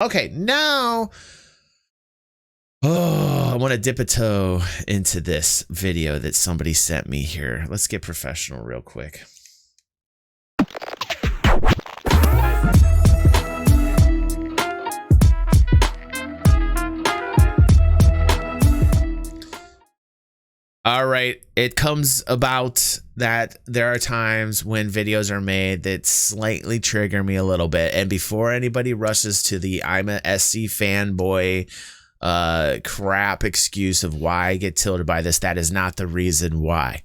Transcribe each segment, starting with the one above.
Okay, now, I want to dip a toe into this video that somebody sent me here. Let's get professional real quick. All right, it comes about that there are times when videos are made that slightly trigger me a little bit. And before anybody rushes to the I'm a SC fanboy crap excuse of why I get tilted by this, that is not the reason why.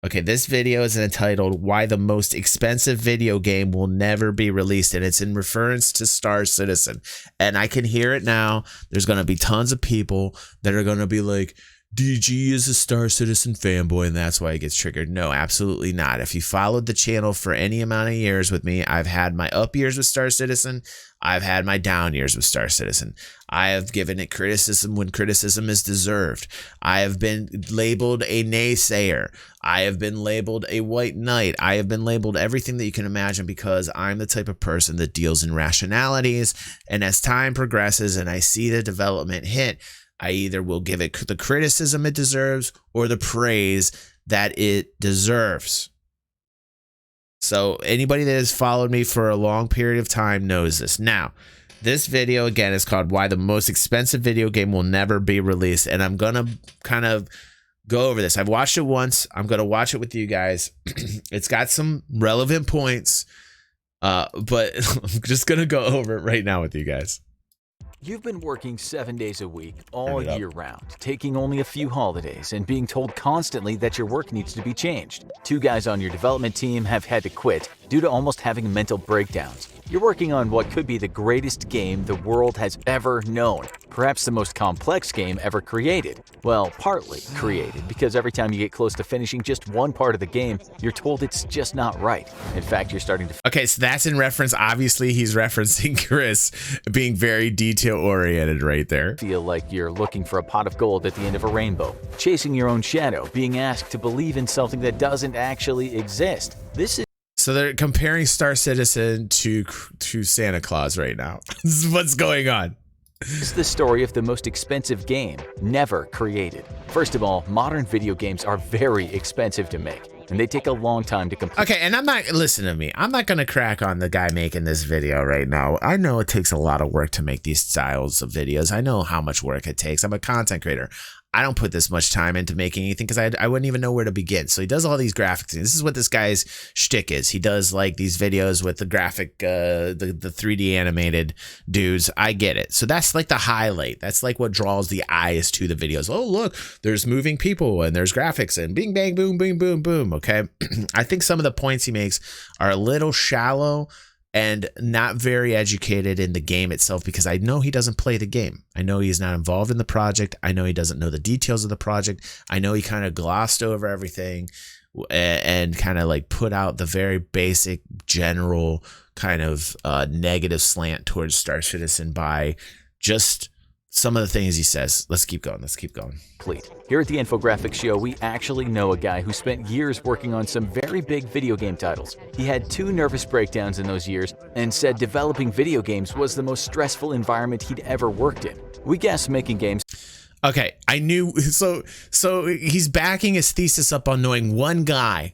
Okay, this video is entitled Why the Most Expensive Video Game Will Never Be Released, and it's in reference to Star Citizen. And I can hear it now. There's going to be tons of people that are going to be like, DG is a Star Citizen fanboy and that's why it gets triggered. No, absolutely not. If you followed the channel for any amount of years with me, I've had my up years with Star Citizen. I've had my down years with Star Citizen. I have given it criticism when criticism is deserved. I have been labeled a naysayer. I have been labeled a white knight. I have been labeled everything that you can imagine because I'm the type of person that deals in rationalities. And as time progresses and I see the development hit, I either will give it the criticism it deserves or the praise that it deserves. So anybody that has followed me for a long period of time knows this. Now, this video, again, is called Why the Most Expensive Video Game Will Never Be Released. And I'm going to kind of go over this. I've watched it once. I'm going to watch it with you guys. It's got some relevant points, but I'm just going to go over it right now with you guys. You've been working 7 days a week, all year round, taking only a few holidays and being told constantly that your work needs to be changed. 2 guys on your development team have had to quit due to almost having mental breakdowns. You're working on what could be the greatest game the world has ever known, perhaps the most complex game ever created. Well, partly created, because every time you get close to finishing just one part of the game, you're told it's just not right. In fact, you're starting to... Okay, so that's in reference, obviously he's referencing Chris being very detail-oriented right there. Feel like you're looking for a pot of gold at the end of a rainbow, chasing your own shadow, being asked to believe in something that doesn't actually exist. This is... So they're comparing Star Citizen to Santa Claus right now. This is what's going on. It's the story of the most expensive game never created. First of all, modern video games are very expensive to make, and they take a long time to complete. Okay, and I'm not, listen to me, I'm not going to crack on the guy making this video right now. I know it takes a lot of work to make these styles of videos. I know how much work it takes. I'm a content creator. I don't put this much time into making anything because I wouldn't even know where to begin. So he does all these graphics. This is what this guy's shtick is. He does like these videos with the graphic, the 3D animated dudes. I get it. So that's like the highlight. That's like what draws the eyes to the videos. Oh, look, there's moving people and there's graphics and bing, bang, boom, boom, boom, boom. Okay. I think some of the points he makes are a little shallow and not very educated in the game itself because I know he doesn't play the game. I know he's not involved in the project. I know he doesn't know the details of the project. I know he kind of glossed over everything and kind of like put out the very basic general kind of negative slant towards Star Citizen by just some of the things he says. Let's keep going. Let's keep going. Here at the Infographics Show, we actually know a guy who spent years working on some very big video game titles. He had 2 nervous breakdowns in those years and said developing video games was the most stressful environment he'd ever worked in. We guess making games... Okay, I knew... So he's backing his thesis up on knowing one guy.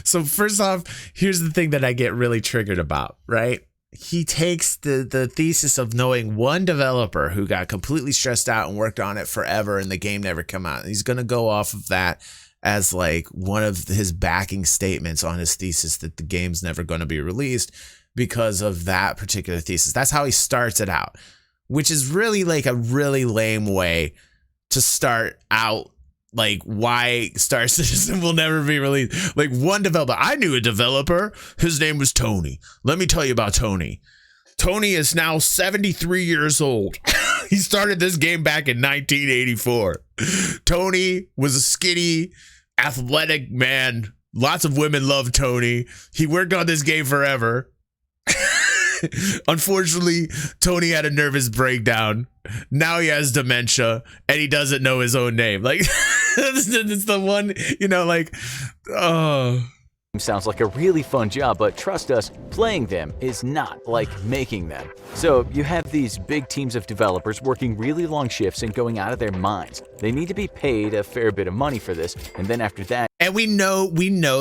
So first off, here's the thing that I get really triggered about, right? He takes the thesis of knowing one developer who got completely stressed out and worked on it forever and the game never come out. He's going to go off of that as like one of his backing statements on his thesis that the game's never going to be released because of that particular thesis. That's how he starts it out, which is really like a really lame way to start out. Like why Star Citizen will never be released. Like one developer. I knew a developer. His name was Tony. Let me tell you about Tony. Tony is now 73 years old. He started this game back in 1984. Tony was a skinny, athletic man. Lots of women love Tony. He worked on this game forever. Unfortunately, Tony had a nervous breakdown. Now he has dementia and he doesn't know his own name. Like, it's the one, you know, like, oh, sounds like a really fun job, but trust us, playing them is not like making them. So you have these big teams of developers working really long shifts and going out of their minds. They need to be paid a fair bit of money for this, and then after that, and we know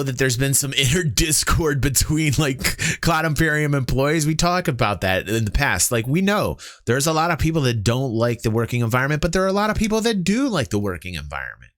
that there's been some inner discord between like Cloud Imperium employees. We talk about that in the past. Like, we know there's a lot of people that don't like the working environment, but there are a lot of people that do like the working environment.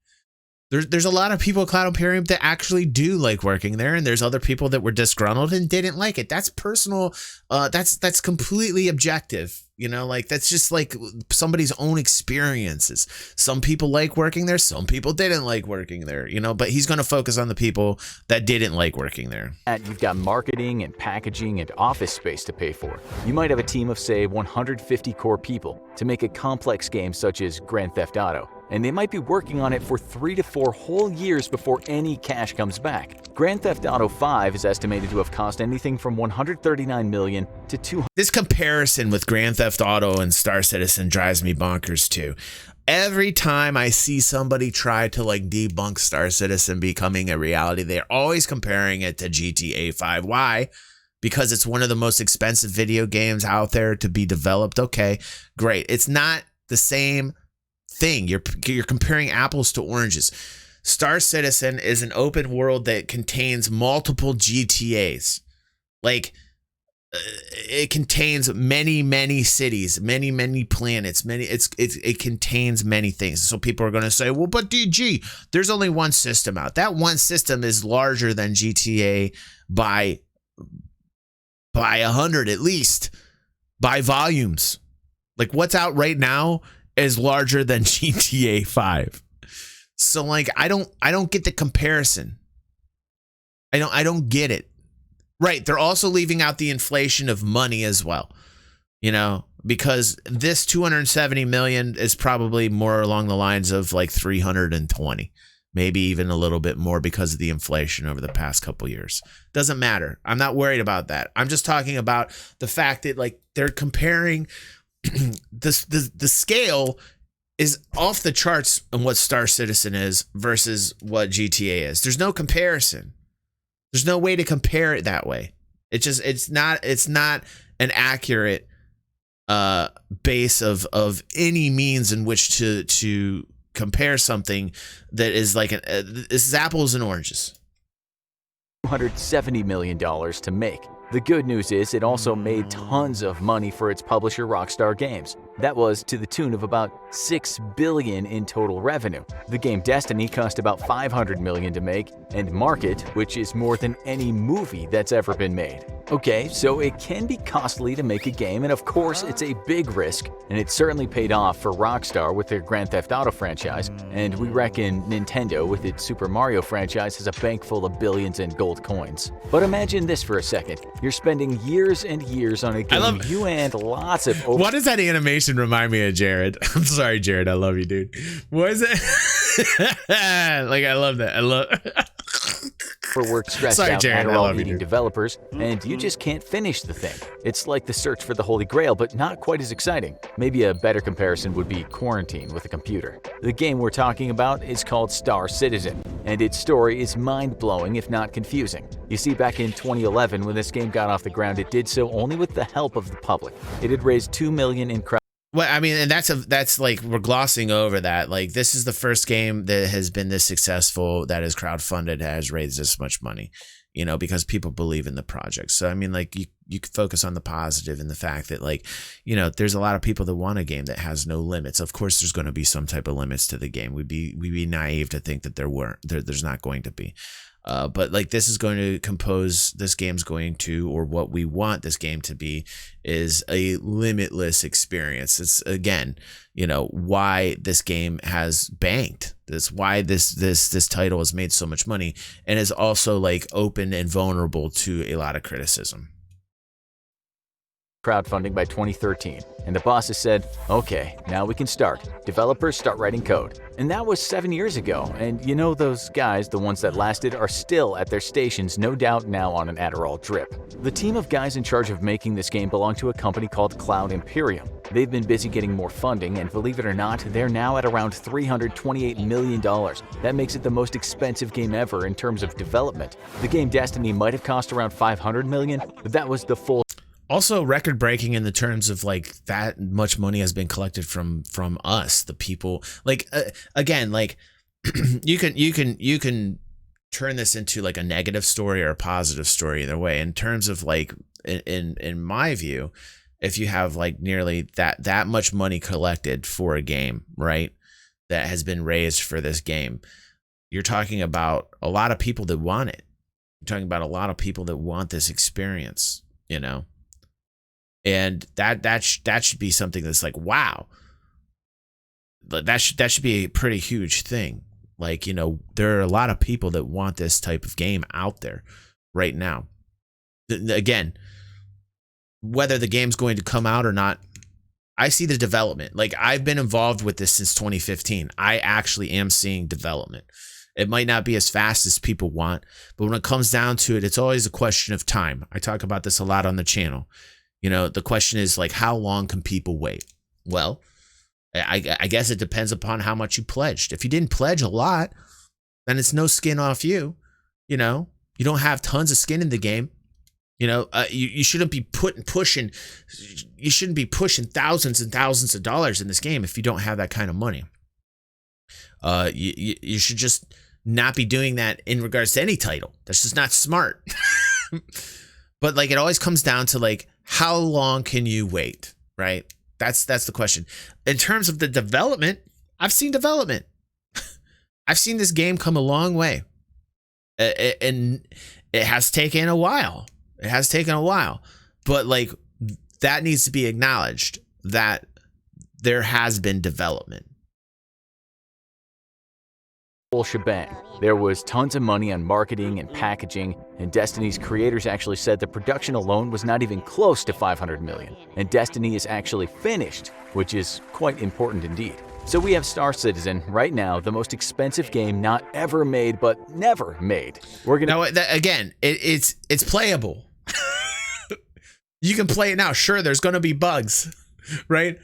There's a lot of people at Cloud Imperium that actually do like working there, and there's other people that were disgruntled and didn't like it. That's personal. That's completely objective. You know, like that's just like somebody's own experiences. Some people like working there, some people didn't like working there. You know, but he's going to focus on the people that didn't like working there. And you've got marketing and packaging and office space to pay for. You might have a team of, say, 150 core people to make a complex game such as Grand Theft Auto, and they might be working on it for 3 to 4 whole years before any cash comes back. Grand Theft Auto 5 is estimated to have cost anything from $139 million to $200. This comparison with Grand Theft Auto and Star Citizen drives me bonkers too. Every time I see somebody try to like debunk Star Citizen becoming a reality, they're always comparing it to GTA 5. Why? Because it's one of the most expensive video games out there to be developed. Okay, great. It's not the same thing. You're comparing apples to oranges. Star Citizen is an open world that contains multiple GTAs. Like, it contains many cities, many planets, it contains many things. So people are going to say, well, but DG, there's only one system out. That one system is larger than GTA by 100 at least, by volumes. Like, what's out right now is larger than GTA 5. So like, I don't get the comparison. I don't get it. Right, they're also leaving out the inflation of money as well, you know, because this 270 million is probably more along the lines of like 320, maybe even a little bit more because of the inflation over the past couple years. Doesn't matter. I'm not worried about that. I'm just talking about the fact that like they're comparing the scale is off the charts on what Star Citizen is versus what GTA is. There's no comparison. There's no way to compare it that way. It's not an accurate base of any means in which to compare something that is like this is apples and oranges. $270 million to make. The good news is it also made tons of money for its publisher Rockstar Games. That was to the tune of about $6 billion in total revenue. The game Destiny cost about $500 million to make and market, which is more than any movie that's ever been made. Okay, so it can be costly to make a game, and of course it's a big risk, and it certainly paid off for Rockstar with their Grand Theft Auto franchise, and we reckon Nintendo with its Super Mario franchise has a bank full of billions in gold coins. But imagine this for a second. You're spending years and years on a game you and lots of... Why does that animation remind me of Jared? I'm sorry, Jared. I love you, dude. What is it? Like, I love that. I love... Overworked, stressed out, Jared, Adderall-eating developers, and you just can't finish the thing. It's like the search for the Holy Grail, but not quite as exciting. Maybe a better comparison would be Quarantine with a computer. The game we're talking about is called Star Citizen, and its story is mind-blowing if not confusing. You see, back in 2011, when this game got off the ground, it did so only with the help of the public. It had raised $2 million in crowd. Well, I mean, and that's like, we're glossing over that. Like, this is the first game that has been this successful, that is crowdfunded, has raised this much money, you know, because people believe in the project. So, I mean, like, you could focus on the positive and the fact that, like, you know, there's a lot of people that want a game that has no limits. Of course, there's going to be some type of limits to the game. We'd be naive to think that there's not going to be. But like, this game's going to, or what we want this game to be, is a limitless experience. It's, again, you know, why this game has banked. That's why this title has made so much money, and is also like open and vulnerable to a lot of criticism. crowdfunding by 2013, and the bosses said, okay, now we can start. Developers start writing code. And that was 7 years ago, and you know those guys, the ones that lasted, are still at their stations, no doubt now on an Adderall drip. The team of guys in charge of making this game belonged to a company called Cloud Imperium. They've been busy getting more funding, and believe it or not, they're now at around $328 million. That makes it the most expensive game ever in terms of development. The game Destiny might have cost around $500 million, but that was the full. Also record breaking in the terms of like that much money has been collected from us, the people. Like again, like you can turn this into like a negative story or a positive story either way. In terms of like in my view, if you have like nearly that much money collected for a game, right, that has been raised for this game, you're talking about a lot of people that want it. You're talking about a lot of people that want this experience, you know. And that should be something that's like, wow, that should be a pretty huge thing. Like, you know, there are a lot of people that want this type of game out there right now. Again, whether the game's going to come out or not, I see the development. Like, I've been involved with this since 2015. I actually am seeing development. It might not be as fast as people want, but when it comes down to it, it's always a question of time. I talk about this a lot on the channel. You know, the question is like, how long can people wait? Well, I guess it depends upon how much you pledged. If you didn't pledge a lot, then it's no skin off you. You know, you don't have tons of skin in the game. You know, you shouldn't be pushing. You shouldn't be pushing thousands and thousands of dollars in this game if you don't have that kind of money. You should just not be doing that in regards to any title. That's just not smart. But like, it always comes down to like, how long can you wait, right? That's the question. In terms of the development, I've seen development. I've seen this game come a long way. And it has taken a while. It has taken a while. But like, that needs to be acknowledged that there has been development. Whole shebang. There was tons of money on marketing and packaging, and Destiny's creators actually said the production alone was not even close to $500 million, and Destiny is actually finished, which is quite important indeed. So we have Star Citizen right now, the most expensive game not ever made, but never made. We're gonna again, it's playable. You can play it now. Sure, there's gonna be bugs, right?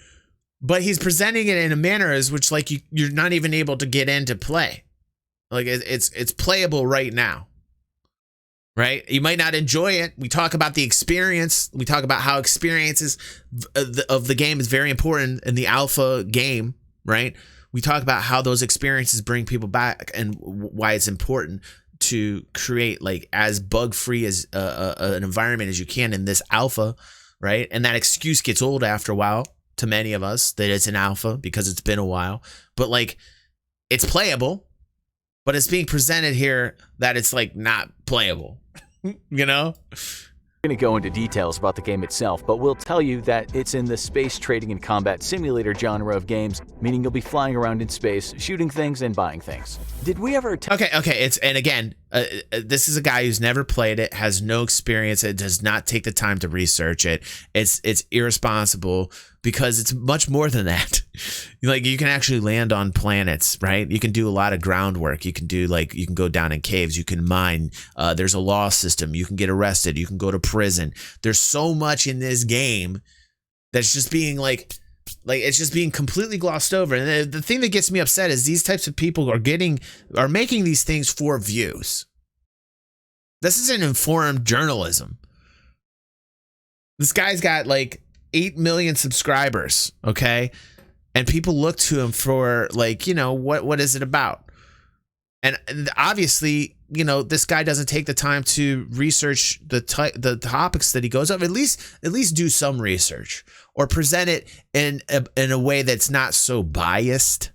But he's presenting it in a manner as which like you're not even able to get in to play. Like it's playable right now, right? You might not enjoy it. We talk about the experience. We talk about how experiences of the game is very important in the alpha game, right? We talk about how those experiences bring people back and why it's important to create like as bug-free as an environment as you can in this alpha, right? And that excuse gets old after a while to many of us that it's an alpha because it's been a while, but like it's playable. But it's being presented here that it's like not playable, you know? We're going to go into details about the game itself, but we'll tell you that it's in the space trading and combat simulator genre of games, meaning you'll be flying around in space, shooting things and buying things. Did we ever... Okay. And again, this is a guy who's never played it, has no experience, it does not take the time to research it. It's irresponsible because it's much more than that. Like, you can actually land on planets, right? You can do a lot of groundwork. You can go down in caves, you can mine. There's a law system. You can get arrested. You can go to prison. There's so much in this game that's just being like it's just being completely glossed over. And the thing that gets me upset is these types of people are making these things for views. This isn't informed journalism. This guy's got like 8 million subscribers, okay? And people look to him for like, you know, what is it about? And obviously, you know, this guy doesn't take the time to research the topics that he goes over. At least do some research or present it in a way that's not so biased.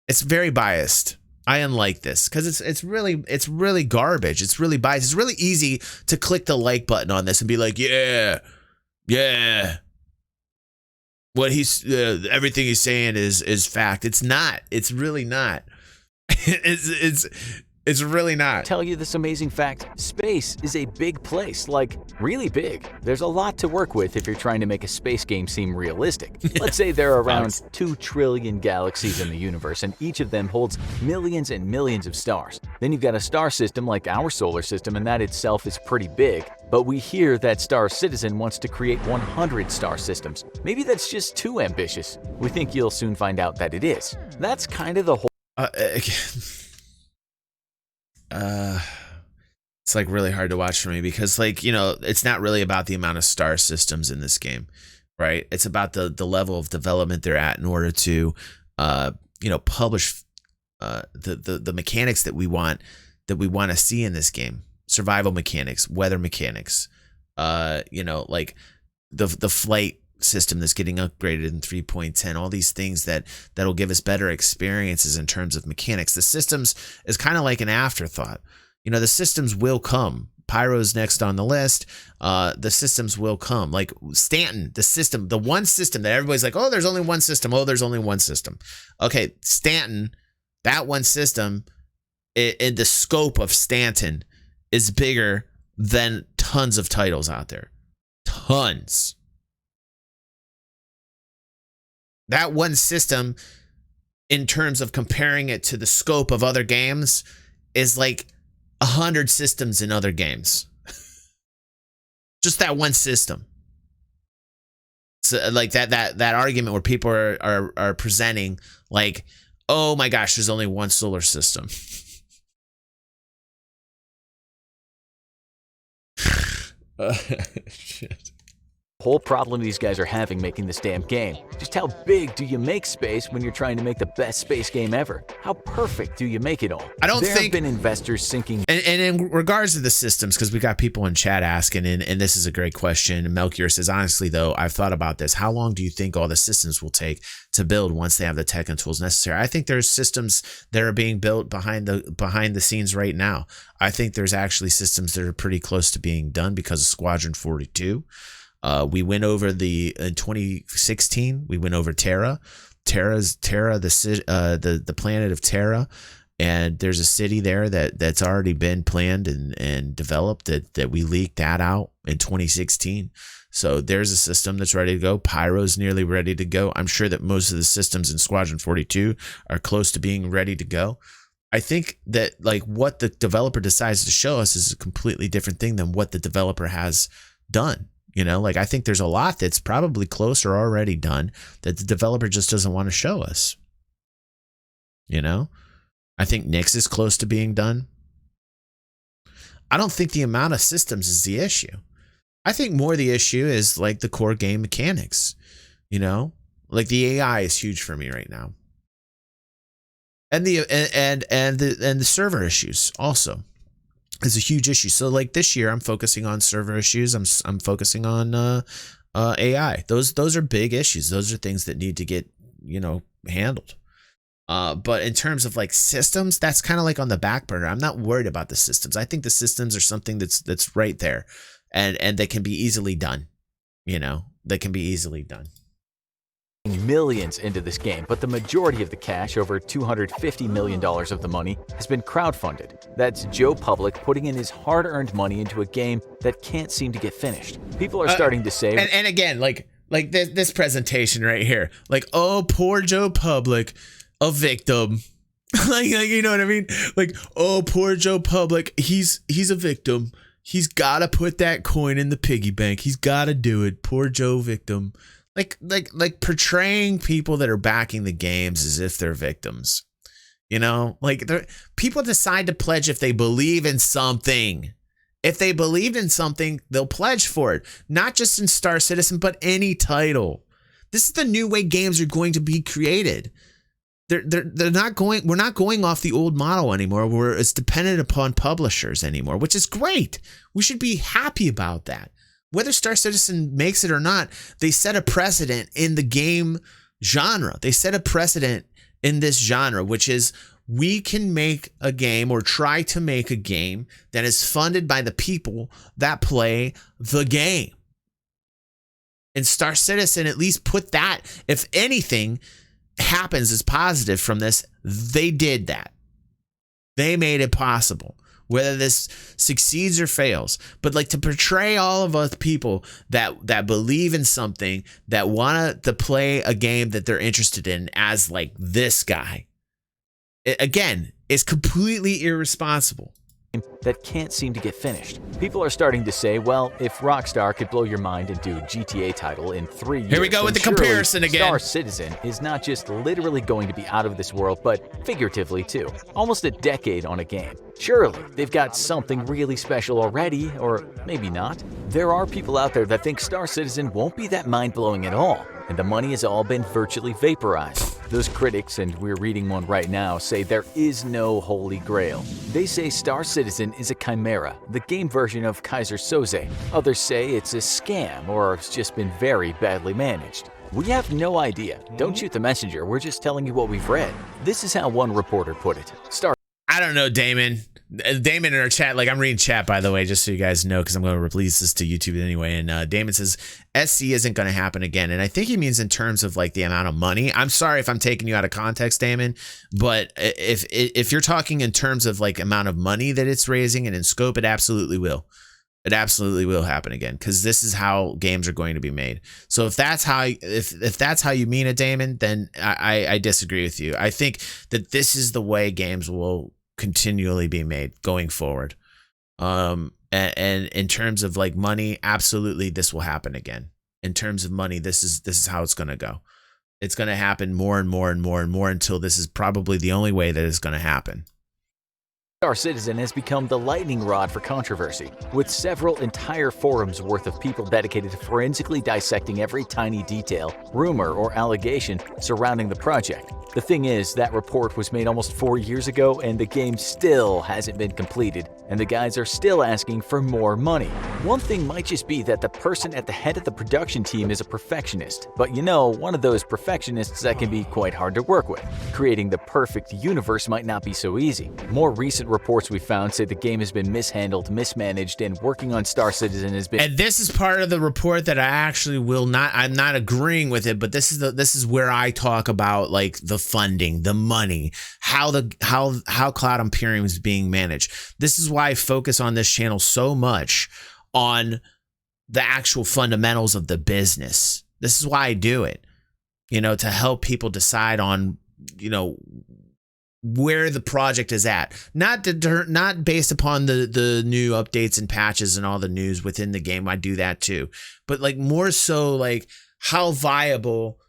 It's very biased. I unlike this because it's really garbage. It's really biased. It's really easy to click the like button on this and be like, yeah. What everything he's saying is fact. It's not. It's really not. It's really not. Tell you this amazing fact, space is a big place, like really big. There's a lot to work with if you're trying to make a space game seem realistic. Let's say there are around 2 trillion galaxies in the universe, and each of them holds millions and millions of stars. Then you've got a star system like our solar system, and that itself is pretty big. But we hear that Star Citizen wants to create 100 star systems. Maybe that's just too ambitious. We think you'll soon find out that it is. That's kind of the whole it's like really hard to watch for me because, like, you know, it's not really about the amount of star systems in this game, right? It's about the level of development they're at in order to you know, publish the mechanics that we want to see in this game. Survival mechanics, weather mechanics, you know, like the flight system that's getting upgraded in 3.10, all these things that'll give us better experiences in terms of mechanics. The systems is kind of like an afterthought. You know, the systems will come. Pyro's next on the list. The systems will come. Like Stanton, the system, the one system that everybody's like, oh, there's only one system. Oh, there's only one system. Okay, Stanton, that one system, in the scope of Stanton, is bigger than tons of titles out there. Tons. That one system, in terms of comparing it to the scope of other games, is like 100 systems in other games. Just that one system. So like that argument where people are presenting like, oh my gosh, there's only one solar system. Shit. Whole problem these guys are having making this damn game. Just how big do you make space when you're trying to make the best space game ever? How perfect do you make it all? I don't there think have been investors sinking. And in regards to the systems, because we got people in chat asking, and this is a great question. Melchior says, honestly though, I've thought about this. How long do you think all the systems will take to build once they have the tech and tools necessary? I think there's systems that are being built behind the scenes right now. I think there's actually systems that are pretty close to being done because of Squadron 42. We went over in 2016. We went over Terra. The planet of Terra, and there's a city there that's already been planned and developed that we leaked that out in 2016. So there's a system that's ready to go. Pyro's nearly ready to go. I'm sure that most of the systems in Squadron 42 are close to being ready to go. I think that like what the developer decides to show us is a completely different thing than what the developer has done. You know, like I think there's a lot that's probably close or already done that the developer just doesn't want to show us. You know, I think Nyx is close to being done. I don't think the amount of systems is the issue. I think more the issue is like the core game mechanics. You know, like the AI is huge for me right now, and the server issues also is a huge issue. So like this year I'm focusing on server issues. I'm focusing on AI. Those are big issues. Those are things that need to get, you know, handled. But in terms of like systems, that's kind of like on the back burner. I'm not worried about the systems. I think the systems are something that's right there and they can be easily done. You know, they can be easily done. Millions into this game, but the majority of the cash, over $250 million of the money, has been crowdfunded. That's Joe Public putting in his hard-earned money into a game that can't seem to get finished. People are starting to say, and again, like this presentation right here, like, oh, poor Joe Public, a victim. like you know what I mean? Like, oh, poor Joe Public, he's a victim. He's got to put that coin in the piggy bank. He's got to do it. Poor Joe victim. Like portraying people that are backing the games as if they're victims, you know, like people decide to pledge if they believe in something. If they believed in something, they'll pledge for it, not just in Star Citizen, but any title. This is the new way games are going to be created. They're not going. We're not going off the old model anymore, where it's dependent upon publishers anymore, which is great. We should be happy about that. Whether Star Citizen makes it or not, they set a precedent in the game genre. They set a precedent in this genre, which is we can make a game or try to make a game that is funded by the people that play the game. And Star Citizen at least put that, if anything happens as positive from this, they did that. They made it possible. Whether this succeeds or fails, but like to portray all of us people that believe in something, that want to play a game that they're interested in as like this guy, again, is completely irresponsible. That can't seem to get finished. People are starting to say, well, if Rockstar could blow your mind and do a GTA title in 3 years, here we go with the comparison again. Star Citizen is not just literally going to be out of this world, but figuratively too. Almost a decade on a game. Surely they've got something really special already, or maybe not. There are people out there that think Star Citizen won't be that mind-blowing at all, and the money has all been virtually vaporized. Those critics, and we're reading one right now, say there is no holy grail. They say Star Citizen is a chimera, the game version of Kaiser Soze. Others say it's a scam or it's just been very badly managed. We have no idea. Don't shoot the messenger, we're just telling you what we've read. This is how one reporter put it. I don't know, Damon. Damon in our chat, like I'm reading chat, by the way, just so you guys know, because I'm going to release this to YouTube anyway. And Damon says SC isn't going to happen again. And I think he means in terms of like the amount of money. I'm sorry if I'm taking you out of context, Damon, but if you're talking in terms of like amount of money that it's raising and in scope, it absolutely will. It absolutely will happen again, because this is how games are going to be made. So if that's how you mean it, Damon, then I disagree with you. I think that this is the way games will continually be made going forward. And in terms of like money, absolutely this will happen again. In terms of money, this is how it's going to go. It's going to happen more and more and more and more until this is probably the only way that it's going to happen. Star Citizen has become the lightning rod for controversy, with several entire forums worth of people dedicated to forensically dissecting every tiny detail, rumor, or allegation surrounding the project. The thing is, that report was made almost 4 years ago and the game still hasn't been completed, and the guys are still asking for more money. One thing might just be that the person at the head of the production team is a perfectionist, but you know, one of those perfectionists that can be quite hard to work with. Creating the perfect universe might not be so easy. More recent reports we found say the game has been mishandled, mismanaged, and working on Star Citizen has been— And this is part of the report that I actually I'm not agreeing with it, but this is where I talk about like the funding, the money, how Cloud Imperium is being managed. This is why I focus on this channel so much on the actual fundamentals of the business. This is why I do it, to help people decide on, where the project is at, not based upon the new updates and patches and all the news within the game. I do that too, but like more so like how viable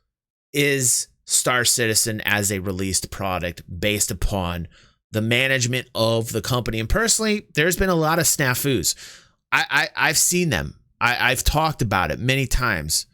is Star Citizen as a released product based upon the management of the company. And personally, there's been a lot of snafus. I've seen them. I've talked about it many times.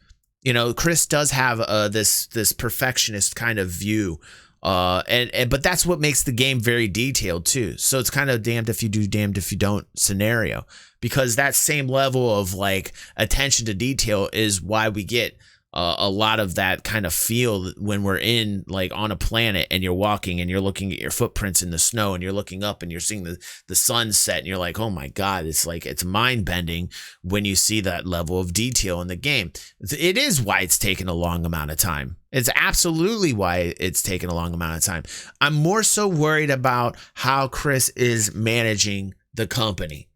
Chris does have this perfectionist kind of view. But that's what makes the game very detailed too. So it's kind of damned if you do, damned if you don't scenario, because that same level of like attention to detail is why we get a lot of that kind of feel when we're in like on a planet and you're walking and you're looking at your footprints in the snow and you're looking up and you're seeing the sunset and you're like, oh my God, it's mind bending when you see that level of detail in the game. It is why it's taken a long amount of time. It's absolutely why it's taken a long amount of time. I'm more so worried about how Chris is managing the company.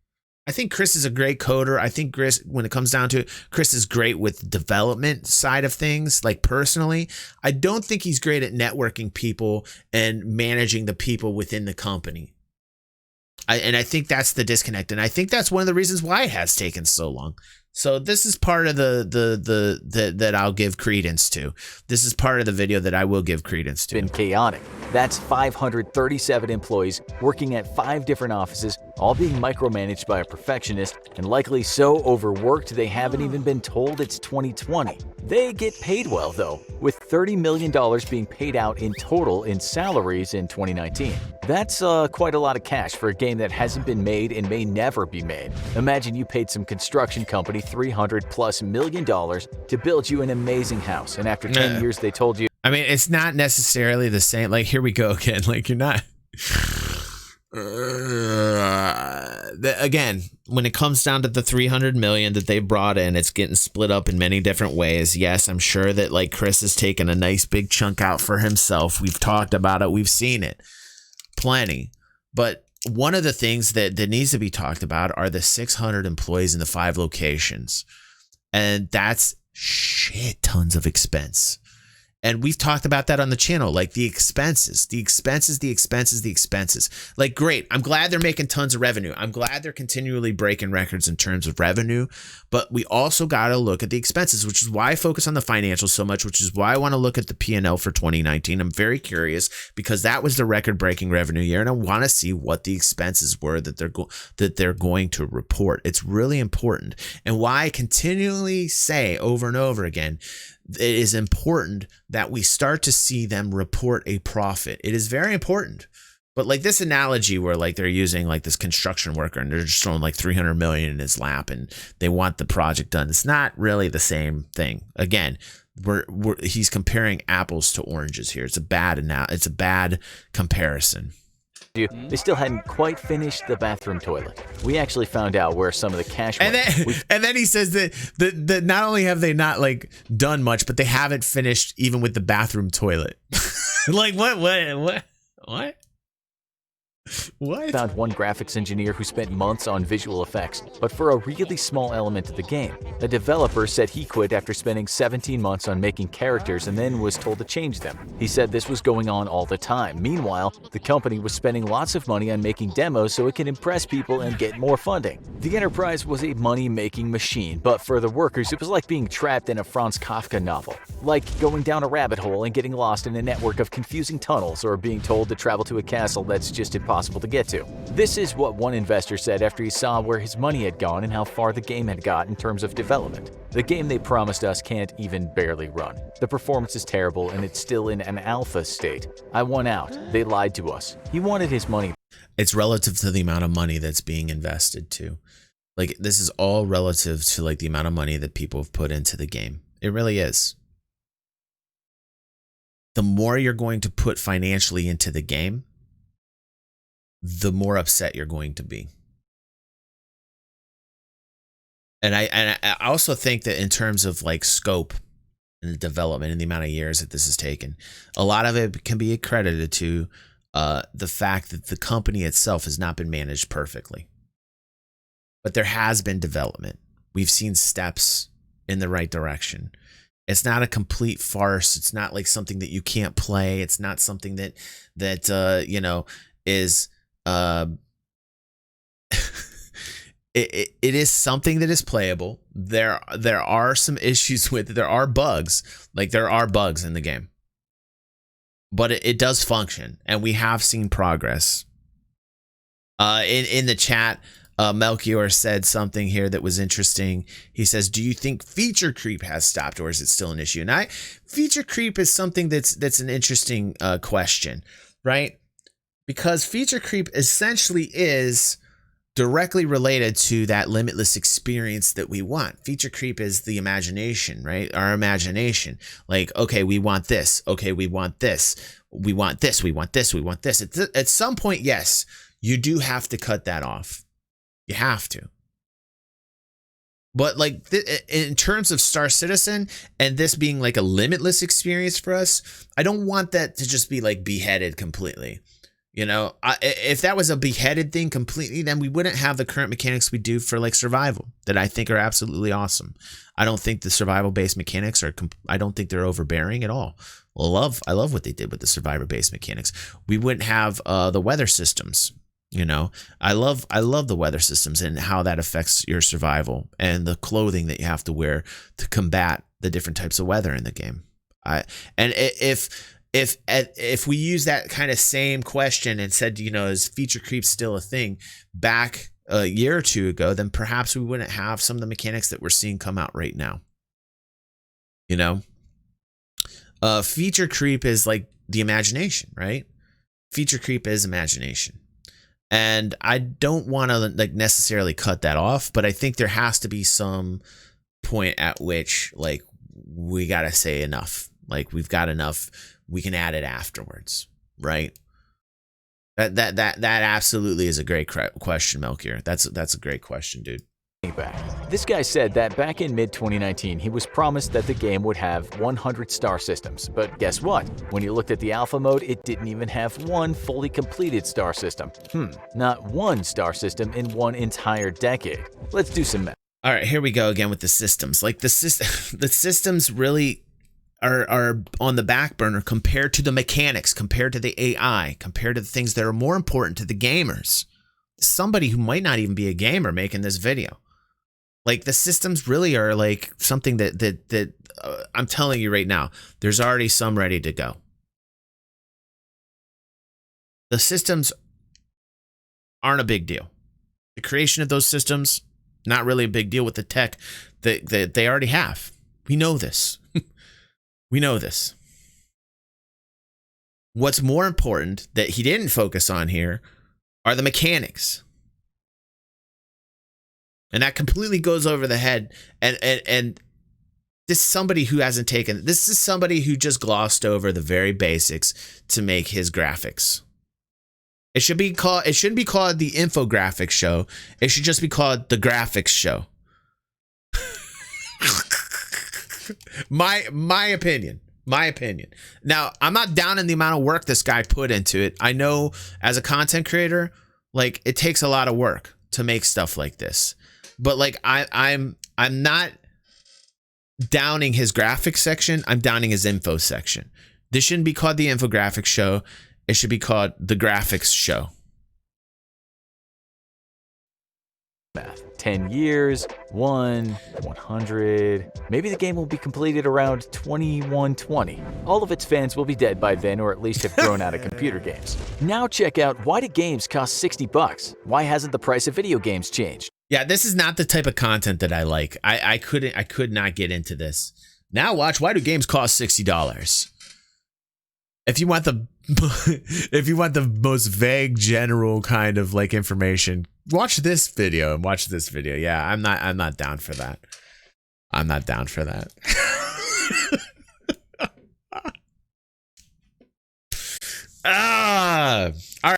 I think Chris is a great coder. I think Chris, when it comes down to it, Chris is great with the development side of things, like personally. I don't think he's great at networking people and managing the people within the company. I think that's the disconnect. And I think that's one of the reasons why it has taken so long. So this is part of that I'll give credence to. This is part of the video that I will give credence to. Been chaotic. That's 537 employees working at 5 different offices, all being micromanaged by a perfectionist, and likely so overworked they haven't even been told it's 2020. They get paid well though, with $30 million being paid out in total in salaries in 2019. That's quite a lot of cash for a game that hasn't been made and may never be made. Imagine you paid some construction company $300+ million to build you an amazing house, and after 10 years they told you— I mean, it's not necessarily the same. Like, here we go again. Like, you're not. Again, when it comes down to the 300 million that they brought in, it's getting split up in many different ways. Yes, I'm sure that like Chris has taken a nice big chunk out for himself. We've talked about it. We've seen it plenty. But one of the things that needs to be talked about are the 600 employees in the 5 locations. And that's shit tons of expense. And we've talked about that on the channel, like the expenses. Like, great. I'm glad they're making tons of revenue. I'm glad they're continually breaking records in terms of revenue. But we also got to look at the expenses, which is why I focus on the financials so much, which is why I want to look at the P&L for 2019. I'm very curious because that was the record-breaking revenue year, and I want to see what the expenses were that they're going to report. It's really important. And why I continually say over and over again, it is important that we start to see them report a profit. It is very important. But like this analogy where like they're using like this construction worker and they're just throwing like 300 million in his lap and they want the project done. It's not really the same thing. Again, he's comparing apples to oranges here. It's a bad comparison. They still hadn't quite finished the bathroom toilet. We actually found out where some of the cash went. And then he says that not only have they not like done much, but they haven't finished even with the bathroom toilet. Like what? What? Found one graphics engineer who spent months on visual effects, but for a really small element of the game. The developer said he quit after spending 17 months on making characters and then was told to change them. He said this was going on all the time. Meanwhile, the company was spending lots of money on making demos so it could impress people and get more funding. The enterprise was a money-making machine, but for the workers, it was like being trapped in a Franz Kafka novel. Like going down a rabbit hole and getting lost in a network of confusing tunnels, or being told to travel to a castle that's just impossible to get to. This is what one investor said after he saw where his money had gone and how far the game had got in terms of development. The game they promised us can't even barely run. The performance is terrible and it's still in an alpha state. I won out. They lied to us. He wanted his money. It's relative to the amount of money that's being invested too. Like this is all relative to like the amount of money that people have put into the game. It really is. The more you're going to put financially into the game, the more upset you're going to be. And I also think that in terms of like scope and the development and the amount of years that this has taken, a lot of it can be accredited to the fact that the company itself has not been managed perfectly. But there has been development. We've seen steps in the right direction. It's not a complete farce. It's not like something that you can't play. It's not something that is it is something that is playable. There are some issues with it. There are bugs. Like there are bugs in the game. But it does function, and we have seen progress. In the chat, Melchior said something here that was interesting. He says, "Do you think feature creep has stopped, or is it still an issue?" And feature creep is something that's an interesting question, right? Because feature creep essentially is directly related to that limitless experience that we want. Feature creep is the imagination, right? Our imagination. Like, okay, we want this. Okay, we want this. We want this. We want this. We want this. At some point, yes, you do have to cut that off. You have to. But like in terms of Star Citizen and this being like a limitless experience for us, I don't want that to just be like beheaded completely. You know, if that was a beheaded thing completely, then we wouldn't have the current mechanics we do for like survival that I think are absolutely awesome. I don't think the survival-based mechanics I don't think they're overbearing at all. I love what they did with the survivor-based mechanics. We wouldn't have the weather systems. You know, I love the weather systems and how that affects your survival and the clothing that you have to wear to combat the different types of weather in the game. If we use that kind of same question and said, you know, is feature creep still a thing back a year or two ago, then perhaps we wouldn't have some of the mechanics that we're seeing come out right now. You know, feature creep is like the imagination, right? Feature creep is imagination. And I don't want to like necessarily cut that off, but I think there has to be some point at which like we got to say enough. Like we've got enough. We can add it afterwards, right? That absolutely is a great question, Melchior. That's a great question, dude. back. This guy said that back in mid-2019, he was promised that the game would have 100 star systems. But guess what? When he looked at the alpha mode, it didn't even have one fully completed star system. Not one star system in one entire decade. Let's do some math. All right, here we go again with the systems. Like the systems really are on the back burner compared to the mechanics, compared to the AI, compared to the things that are more important to the gamers. Somebody who might not even be a gamer making this video. Like the systems really are like something that I'm telling you right now, there's already some ready to go. The systems aren't a big deal. The creation of those systems, not really a big deal with the tech that they already have. We know this. We know this. What's more important that he didn't focus on here are the mechanics. And that completely goes over the head. And this is somebody who hasn't taken, this is somebody who just glossed over the very basics to make his graphics. It shouldn't be called the infographics show. It should just be called the graphics show. My opinion. Now, I'm not down in the amount of work this guy put into it. I know as a content creator, like it takes a lot of work to make stuff like this. But like I'm not downing his graphics section. I'm downing his info section. This shouldn't be called the infographics show. It should be called the graphics show. Math. 10 years, 100. Maybe the game will be completed around 2120. All of its fans will be dead by then, or at least have grown out of computer games. Now check out, why do games cost $60? Why hasn't the price of video games changed? Yeah, this is not the type of content that I like. I could not get into this. Now watch, why do games cost $60? If you want the most vague general kind of like information, watch this video and watch this video. Yeah, I'm not down for that. I'm not down for that. All right.